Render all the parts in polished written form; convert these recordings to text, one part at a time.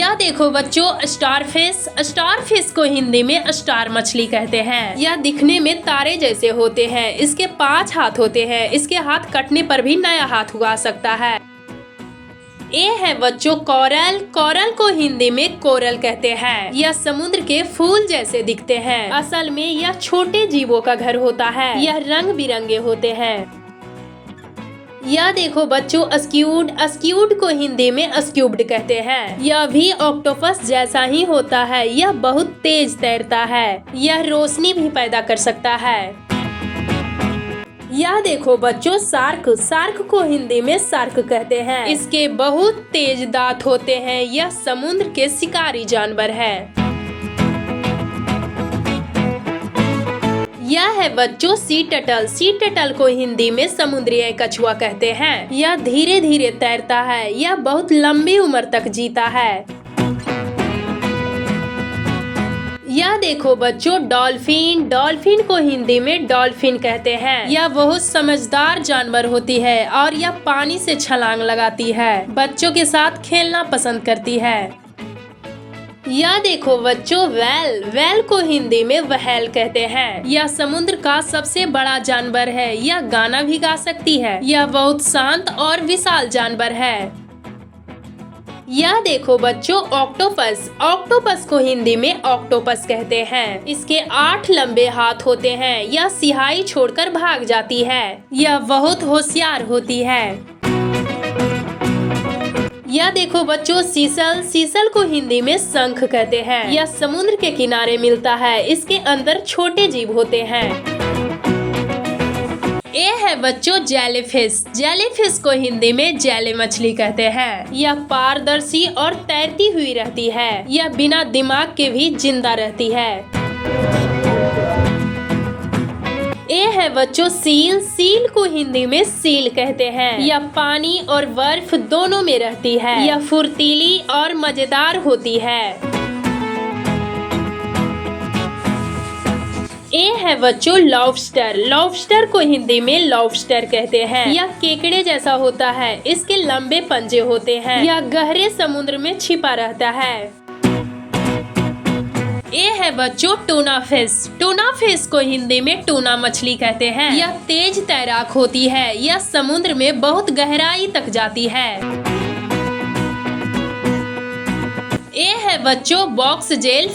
यह देखो बच्चों स्टार फिश को हिंदी में स्टार मछली कहते हैं। यह दिखने में तारे जैसे होते हैं। इसके 5 हाथ होते हैं। इसके हाथ कटने पर भी नया हाथ उगा सकता है। ये है बच्चों कोरल को हिंदी में कोरल कहते हैं। यह समुद्र के फूल जैसे दिखते हैं। असल में यह छोटे जीवों का घर होता है। यह रंग बिरंगे होते हैं। यह देखो बच्चों स्क्यूड को हिंदी में स्क्यूब्ड कहते हैं। यह भी ऑक्टोपस जैसा ही होता है। यह बहुत तेज तैरता है। यह रोशनी भी पैदा कर सकता है। यह देखो बच्चों शार्क को हिंदी में शार्क कहते हैं। इसके बहुत तेज दांत होते हैं। यह समुद्र के शिकारी जानवर है। यह है बच्चों सी टटल को हिंदी में समुद्री कछुआ कहते हैं। यह धीरे धीरे तैरता है। यह बहुत लंबी उम्र तक जीता है। यह देखो बच्चों डॉल्फिन को हिंदी में डॉल्फिन कहते हैं। यह बहुत समझदार जानवर होती है और यह पानी से छलांग लगाती है। बच्चों के साथ खेलना पसंद करती है। यह देखो बच्चों वेल को हिंदी में व्हेल कहते हैं। यह समुद्र का सबसे बड़ा जानवर है। यह गाना भी गा सकती है। यह बहुत शांत और विशाल जानवर है। यह देखो बच्चों ऑक्टोपस को हिंदी में ऑक्टोपस कहते हैं। इसके 8 लंबे हाथ होते हैं। यह सिहाई छोड़कर भाग जाती है। यह बहुत होशियार होती है। यह देखो बच्चों सीसल को हिंदी में शंख कहते हैं। यह समुद्र के किनारे मिलता है। इसके अंदर छोटे जीव होते हैं। ये है बच्चों जेलीफिश को हिंदी में जेली मछली कहते हैं। यह पारदर्शी और तैरती हुई रहती है। यह बिना दिमाग के भी जिंदा रहती है। ये है बच्चों सील को हिंदी में सील कहते हैं। यह पानी और बर्फ दोनों में रहती है। यह फुर्तीली और मजेदार होती है। ये है बच्चों लॉबस्टर को हिंदी में लॉबस्टर कहते हैं। यह केकड़े जैसा होता है। इसके लंबे पंजे होते हैं। यह गहरे समुद्र में छिपा रहता है। ये है बच्चों टूना फिश को हिंदी में टूना मछली कहते हैं। यह तेज तैराक होती है। यह समुद्र में बहुत गहराई तक जाती है। ये है बच्चों बॉक्स जेल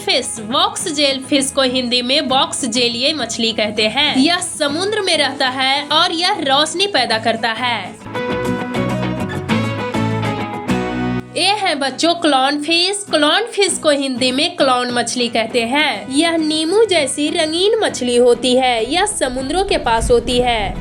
फिश को हिंदी में बॉक्स जेलिए मछली कहते हैं। यह समुद्र में रहता है और यह रोशनी पैदा करता है। ये है बच्चों क्लॉन फिश को हिंदी में क्लॉन मछली कहते हैं। यह नींबू जैसी रंगीन मछली होती है। यह समुद्रों के पास होती है।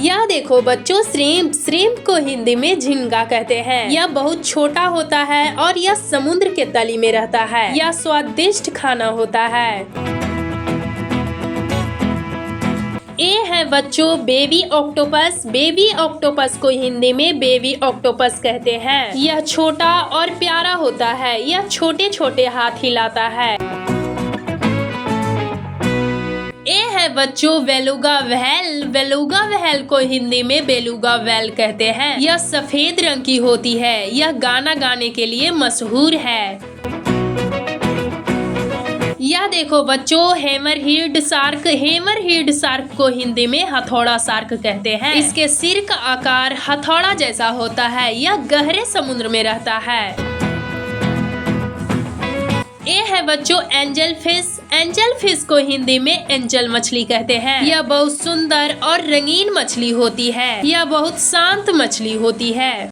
यह देखो बच्चों श्रिम्प को हिंदी में झींगा कहते हैं। यह बहुत छोटा होता है और यह समुद्र के तली में रहता है। यह स्वादिष्ट खाना होता है। ये है बच्चों बेबी ऑक्टोपस को हिंदी में बेबी ऑक्टोपस कहते हैं। यह छोटा और प्यारा होता है। यह छोटे छोटे हाथ हिलाता है। ये है बच्चों बेलुगा व्हेल को हिंदी में बेलुगा व्हेल कहते हैं। यह सफेद रंग की होती है। यह गाना गाने के लिए मशहूर है। यह देखो बच्चों हैमरहेड शार्क को हिंदी में हथौड़ा शार्क कहते हैं। इसके सिर का आकार हथौड़ा जैसा होता है। यह गहरे समुद्र में रहता है। ये है बच्चों एंजल फिश को हिंदी में एंजल मछली कहते हैं। यह बहुत सुंदर और रंगीन मछली होती है। यह बहुत शांत मछली होती है।